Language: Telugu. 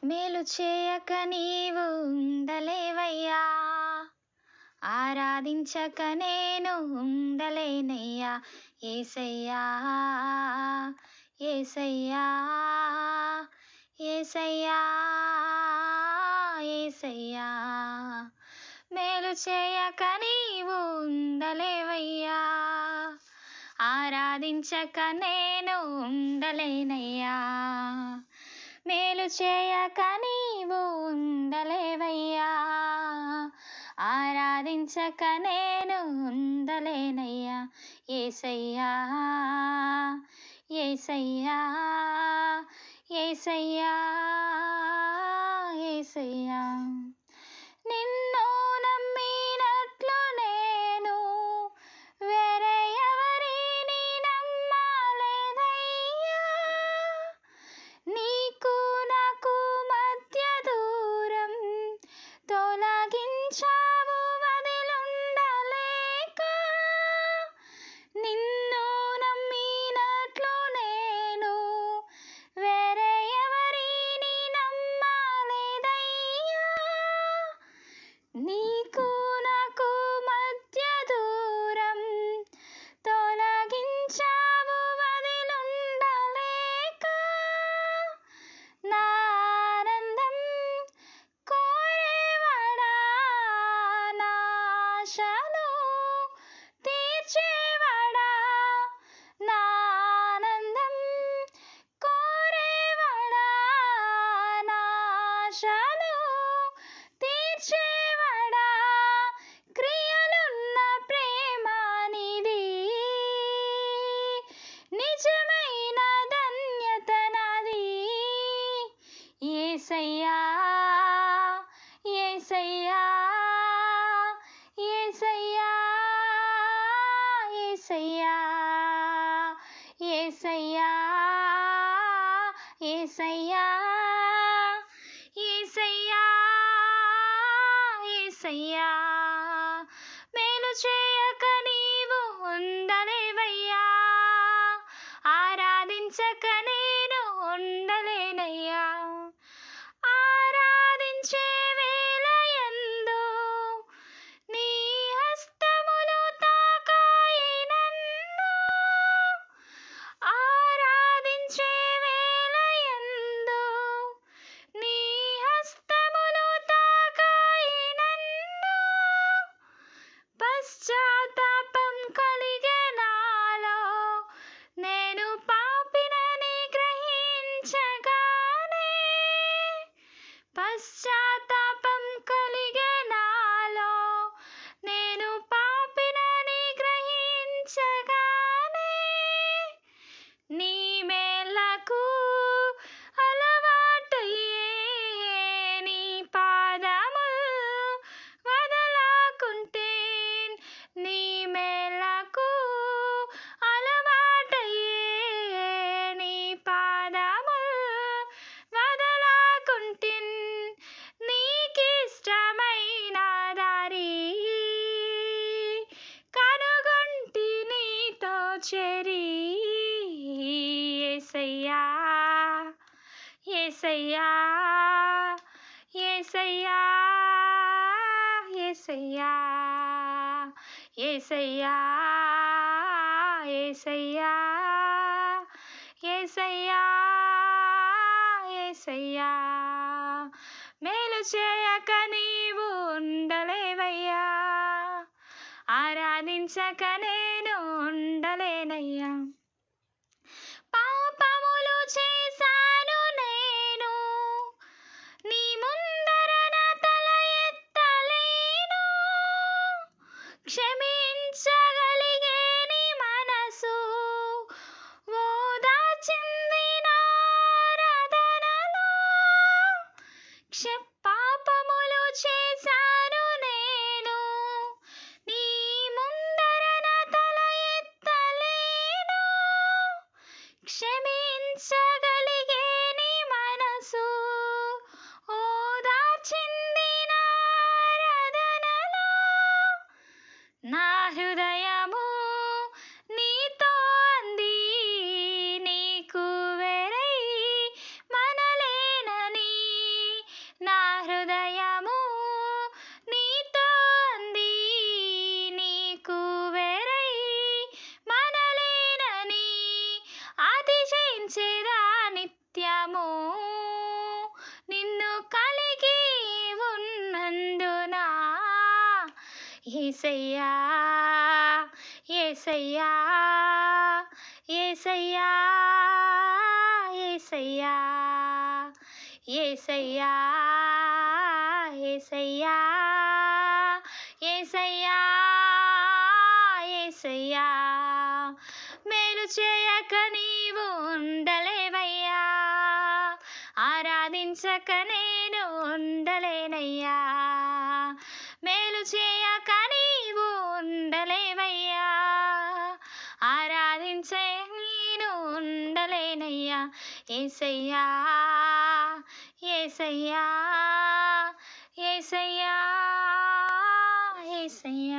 మేలు చేయక నీవు ఉండలేవయ్యా, ఆరాధించక నేను ఉండలేనయ్యా. యేసయ్యా యేసయ్యా యేసయ్యా యేసయ్యా, మేలు చేయక నీవు ఉండలేవయ్యా, ఆరాధించక నేను ఉండలేనయ్యా. మేలు చేయక నీవు ఉండలేవయ్యా, ఆరాధించక నేను ఉండలేనయ్యా. యేసయ్యా యేసయ్యా యేసయ్యా యేసయ్యా, నిన్ను నమ్మినట్లు నేను వేరే ఎవరిని నమ్మలేదయ్యా. నీకు నాకు మధ్య దూరం తొలగించావు వదిలుండలేక, నిన్ను నమ్మినట్లు నేను వేరే ఎవరిని నమ్మలేదయ్యా. నీకు నాకు మధ్య దూరం తొలగించావు వదిలుండలేక, నా ఆనందం కోరేవాడా, నా ఆశలు తీర్చేవాడా, నా ఆనందం కోరేవాడా, నా ఆశలు తీర్చేవాడా, క్రియలున్న ప్రేమ నీది, నిజమైన ధన్యత నాది. యేసయ్యా యేసయ్యా యేసయ్యా యేసయ్యా యేసయ్యా యేసయ్యా యేసయ్యా యేసయ్యా, మేలు చేయక నీవు ఉండలేవయ్యా, ఆరాధించక నేను ఉండలేనయ్యా. ఆరాధించే వేళయందు నీ హస్తములు తాకాయి నన్ను, ఆరాధించే వేళయందు నీ హస్తములు తాకాయి నన్ను, పశ్చాత్తాపం కలిగే నాలో నేను పాపినని గ్రహించగానే, పశ్చాత్తాపం కలిగే నాలో నేను పాపినని గ్రహించగానే, నీ మేలకు అలవాటయ్యే నీ పాదములు వదలకుంటేన్, నీ మేలకు అలవాటయ్యే నీ పాదములు వదలకుంటిన్, నీకిష్టమైన దారి కనుగొంటి నీతో చెరి. యేసయ్యా యేసయ్యా యేసయ్యా యేసయ్యా యేసయ్యా యేసయ్యా యేసయ్యా యేసయ్యా, మేలు చేయక నీవు ఉండలేవయ్యా, ఆరాధించక నేను ఉండలేనయ్యా. పాపములు చేశాను నేను, నీ ముందర నా తల ఎత్తలేను, క్షమించగలిగే నీ మనసు ఓదార్చింది నా ఆరాధనలో. పాపములు చేశాను నేను, నీ ముందర నా తల ఎత్తలేను, క్షమించగలిగే నీ మనసు ఓదార్చింది నా ఆరాధనలో. నా హృదయము నీతో అంది, నీకు వేరై మనలేనని, యేసయ్యా యేసయ్యా యేసయ్యా యేసయ్యా యేసయ్యా యేసయ్యా యేసయ్యా యేసయ్యా మేలు చేయక నీవు ఉండలేవయ్యా, ఆరాధించక నేను ఉండలేనయ్యా. మేలు చేయక నీవు ఉండలేవయ్యా, ఆరాధించే నేను ఉండలేనయ్యా. యేసయ్యా యేసయ్యా యేసయ్యా యేసయ్యా